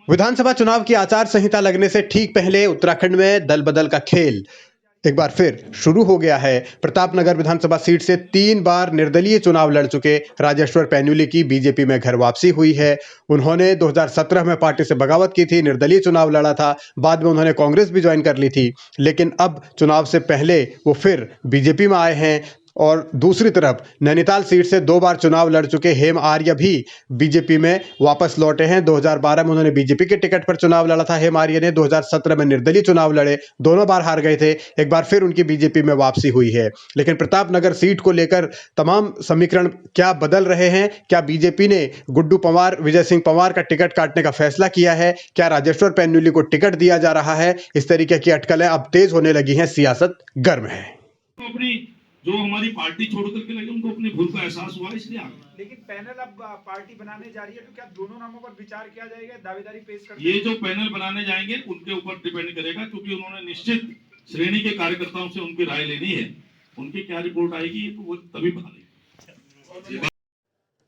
विधानसभा चुनाव की आचार संहिता लगने से ठीक पहले उत्तराखंड में दल बदल का खेल एक बार फिर शुरू हो गया है। प्रतापनगर विधानसभा सीट से 3 बार निर्दलीय चुनाव लड़ चुके राजेश्वर पैन्यूली की बीजेपी में घर वापसी हुई है। उन्होंने 2017 में पार्टी से बगावत की थी, निर्दलीय चुनाव लड़ा था, बाद में उन्होंने कांग्रेस भी ज्वाइन कर ली थी, लेकिन अब चुनाव से पहले वो फिर बीजेपी में आए हैं। और दूसरी तरफ नैनीताल सीट से 2 बार चुनाव लड़ चुके हेम आर्य भी बीजेपी में वापस लौटे हैं। 2012 में उन्होंने बीजेपी के टिकट पर चुनाव लड़ा था हेम आर्य ने, 2017 में निर्दलीय चुनाव लड़े, दोनों बार हार गए थे। एक बार फिर उनकी बीजेपी में वापसी हुई है। लेकिन प्रतापनगर सीट को लेकर तमाम समीकरण क्या बदल रहे हैं? क्या बीजेपी ने गुड्डू पंवार, विजय सिंह पंवार का टिकट काटने का फैसला किया है? क्या राजेश्वर पैन्यूली को टिकट दिया जा रहा है? इस तरीके की अटकलें अब तेज होने लगी हैं, सियासत गर्म है। जो हमारी पार्टी छोड़ करके लगे उनको अपनी भूल का एहसास हुआ, इसलिए आ गए। लेकिन पैनल अब पार्टी बनाने जा रही है, तो क्या दोनों नामों पर विचार किया जाएगा? दावेदारी पेश कर ये जो पैनल बनाने जाएंगे उनके ऊपर डिपेंड करेगा, क्योंकि उन्होंने निश्चित श्रेणी के कार्यकर्ताओं से उनकी राय लेनी है। उनकी क्या रिपोर्ट आएगी तो वो तभी पता लगेगा।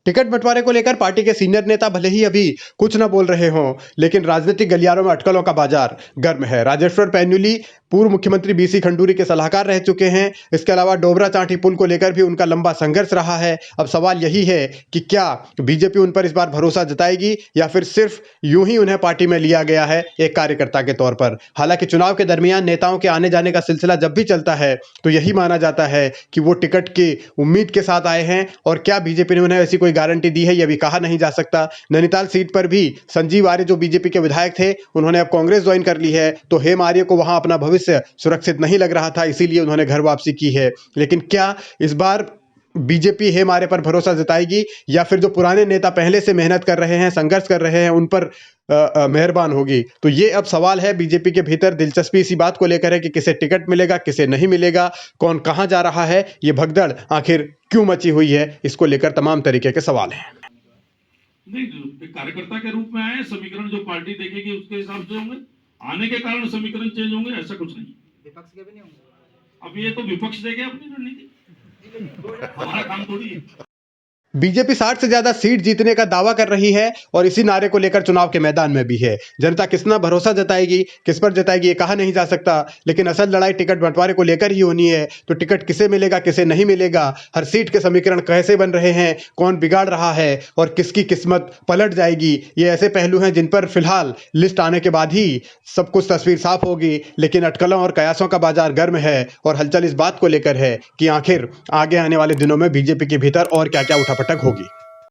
टिकट बंटवारे को लेकर पार्टी के सीनियर नेता भले ही अभी कुछ न बोल रहे हों, लेकिन राजनीतिक गलियारों में अटकलों का बाजार गर्म है। राजेश्वर पैन्यूली पूर्व मुख्यमंत्री बीसी खंडूरी के सलाहकार रह चुके हैं। इसके अलावा डोबरा चांठी पुल को लेकर भी उनका लंबा संघर्ष रहा है। अब सवाल यही है कि क्या बीजेपी उन पर इस बार भरोसा जताएगी या फिर सिर्फ यूं ही उन्हें पार्टी में लिया गया है एक कार्यकर्ता के तौर पर। हालांकि चुनाव के दरमियान नेताओं के आने जाने का सिलसिला जब भी चलता है तो यही माना जाता है कि वो टिकट की उम्मीद के साथ आए हैं, और क्या बीजेपी ने उन्हें ऐसी कोई गारंटी दी है यह भी कहा नहीं जा सकता। नैनीताल सीट पर भी संजीव आर्य जो बीजेपी के विधायक थे, उन्होंने अब कांग्रेस ज्वाइन कर ली है, तो हेम आर्य को वहां अपना भविष्य सुरक्षित नहीं लग रहा था, इसीलिए उन्होंने घर वापसी की है। लेकिन क्या इस बार बीजेपी हेम आर्य पर भरोसा जताएगी या फिर जो पुराने नेता पहले से मेहनत कर रहे हैं, संघर्ष कर रहे हैं, उन पर मेहरबान होगी? तो ये अब सवाल है बीजेपी के भीतर। दिलचस्पी इसी बात को लेकर है कि किसे टिकट मिलेगा, किसे नहीं मिलेगा, कौन कहां जा रहा है, ये भगदड़ आखिर क्यों मची हुई है, इसको लेकर तमाम तरीके के सवाल हैं। नहीं, कार्यकर्ता के रूप में आए, समीकरण जो पार्टी देखेगी उसके हिसाब से होंगे। आने के कारण समीकरण चेंज होंगे ऐसा कुछ नहीं। विपक्ष के भी नहीं होंगे। अब ये तो विपक्ष देखे अपनी रणनीति, हमारा काम थोड़ी है। बीजेपी 60 से ज्यादा सीट जीतने का दावा कर रही है और इसी नारे को लेकर चुनाव के मैदान में भी है। जनता कितना भरोसा जताएगी, किस पर जताएगी, ये कहा नहीं जा सकता, लेकिन असल लड़ाई टिकट बंटवारे को लेकर ही होनी है। तो टिकट किसे मिलेगा, किसे नहीं मिलेगा, हर सीट के समीकरण कैसे बन रहे हैं, कौन बिगाड़ रहा है और किसकी किस्मत पलट जाएगी, ये ऐसे पहलू हैं जिन पर फिलहाल लिस्ट आने के बाद ही सब कुछ तस्वीर साफ होगी। लेकिन अटकलों और कयासों का बाजार गर्म है और हलचल इस बात को लेकर है कि आखिर आगे आने वाले दिनों में बीजेपी के भीतर और क्या क्या उठापटक होगी।